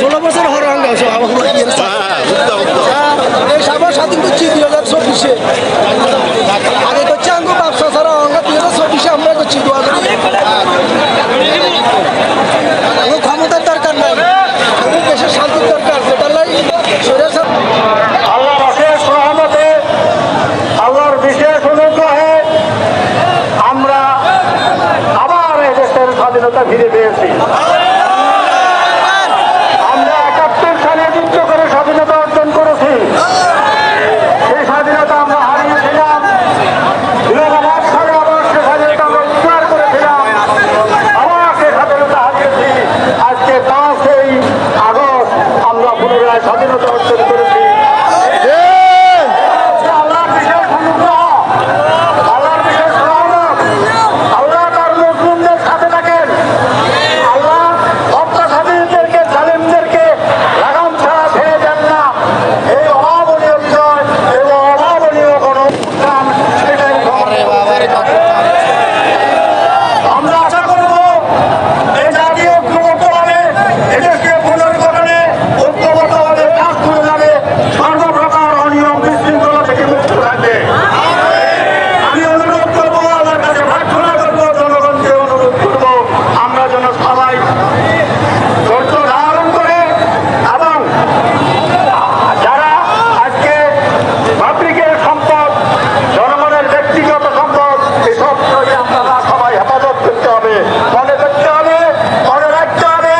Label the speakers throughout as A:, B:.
A: 16 বছর হর রঙ আবার স্বাধীন করছি 2024-এ। আগে করছি আঙ্গু ব্যবসা ছাড়া অঙ্গ 2024-এ আমরা করছি ক্ষমতার দরকার নাই, দেশের শান্তির দরকার। যেটার লাই
B: আল্লাহর অশেষ রহমতে, আল্লাহর বিশেষ অনুগ্রহে আমরা আবার এই দেশের স্বাধীনতা ফিরে পেয়েছি। আমরা 71 সালে যুদ্ধ করে স্বাধীনতা অর্জন করেছি। সেই স্বাধীনতা আমরা হারিয়েছিলাম। 2008 সালে আবার সে স্বাধীনতা আমরা উদ্ধার করেছিলাম, আবার সে স্বাধীনতা হারিয়েছি। আজকে 5ই আগস্ট আমরা পুনরায় স্বাধীনতা অর্জন করেছি। আল্লাহর বিশেষ অনুগ্রহ, আল্লাহর বিশেষ রহমত। আল্লাহ তার মুসলিমদের সাথে থাকেন। আল্লাহ অত্যাচারীদেরকে, জালিমদেরকে লাগাম ছাড়া ছেড়ে দেন না। এই অভাবনীয় বিষয় এবং অভাবনীয় কোনো উত্থান, সেটাই আমরা আশা করব এই জাতীয় ঐক্যবদ্ধভাবে এদেশকে পুনর্গঠনে ঐক্যবদ্ধভাবে কাজ করে যাবে, সর্বপ্রকার অনিয়ম বিশৃঙ্খলা থেকে মুক্ত থাকবে। আমি অনুরোধ করবো, আমার কাছে প্রার্থনা করবো, জনগণকে অনুরোধ করবো, আমরা যেন সবাই ধৈর্য ধারণ করে এবং যারা আজকে পাবলিকের সম্পদ, জনগণের ব্যক্তিগত সম্পদ, এসব আপনারা সবাই হেফাজত করতে হবে, মনে করতে হবে, মনে রাখতে হবে।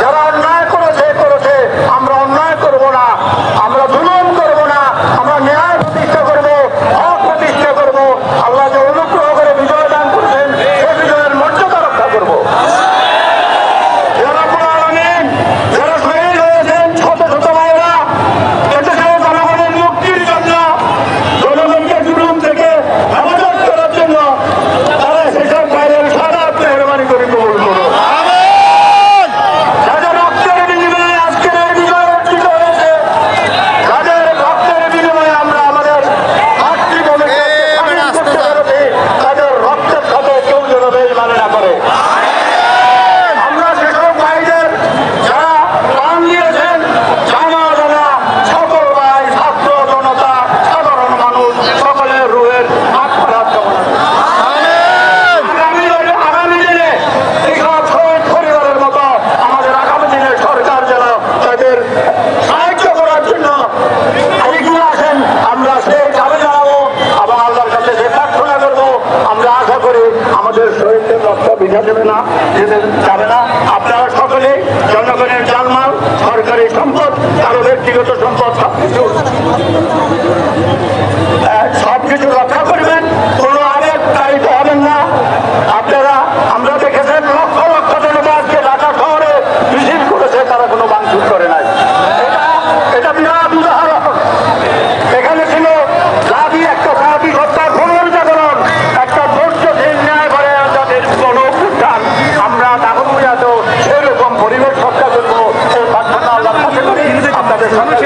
B: যারা অন্যায় করেছে, আমরা অন্যায় করব না, আমরা জুলুম করব না, আমরা ন্যায় প্রতিষ্ঠা করব, হক প্রতিষ্ঠা করব। আল্লাহ যে অনুগ্রহ করে বিজয় দান করবেন, সেই বিজয়ের মর্যাদা রক্ষা করব। যারা শহীদ হয়েছেন, ছোট ছোট ভাইয়েরা, এদেশের জনগণের মুক্তির জন্য, জনগণকে জুলুম থেকে হেফাজত করার জন্য, তারা সেসব ভাইয়ের সাদা মেহরবানি করে কবুল করুন। যাদের রক্তের বিনিময়ে আজকের এই বিজয় অর্জিত হয়েছে, যাদের রক্তের বিনিময়ে আমরা আমাদের মাতৃভূমিকে স্বাধীন করতে পেরেছি, তাদের রক্তের সাথে কেউ যেন বেইমানি না করে। আমরা সেসব ভাইদের যারা প্রাণ দিয়েছেন, জানা জানা সকল ভাই, ছাত্র জনতা, সাধারণ মানুষ, সকলের রুহের মাগফিরাত কামনা করি। আগামী দিনে এইসব শহীদ পরিবারের মতো আমাদের আগামী দিনের সরকার যেন তাদের সাহায্য করার জন্য এগিয়ে আসেন, আমরা সেই দাবি জানাবো এবং আল্লাহর কাছে যে প্রার্থনা করবো। আমরা আশা করি আমাদের শহীদদের রক্ত বৃথা যাবে না, যাবে না। আপনারা সকলে জনগণের জানমাল, সরকারি সম্পদ, কারো ব্যক্তিগত সম্পদ সবকিছু রক্ষা করবেন, কোনো আবেগ তাড়িত হবেন না। আপনারা, আমরা দেখেছেন লক্ষ লক্ষ জনতা আজকে ঢাকা শহরে মিছিল করেছে, তারা কোনো ভাঙচুর করে নাই। এটা বিরাট উদাহরণ। এখানে ছিল একটা সাহাবী হত্যার পুনর্জাগরণ, একটা ধৈর্যশীল ন্যায় করে যাদের কোনো উত্থান। আমরা দাগনভূঞাতেও সেরকম পরিবেশ রক্ষা করবো, এই প্রার্থনা আল্লাহর কাছে করি। আপনাদের সঙ্গে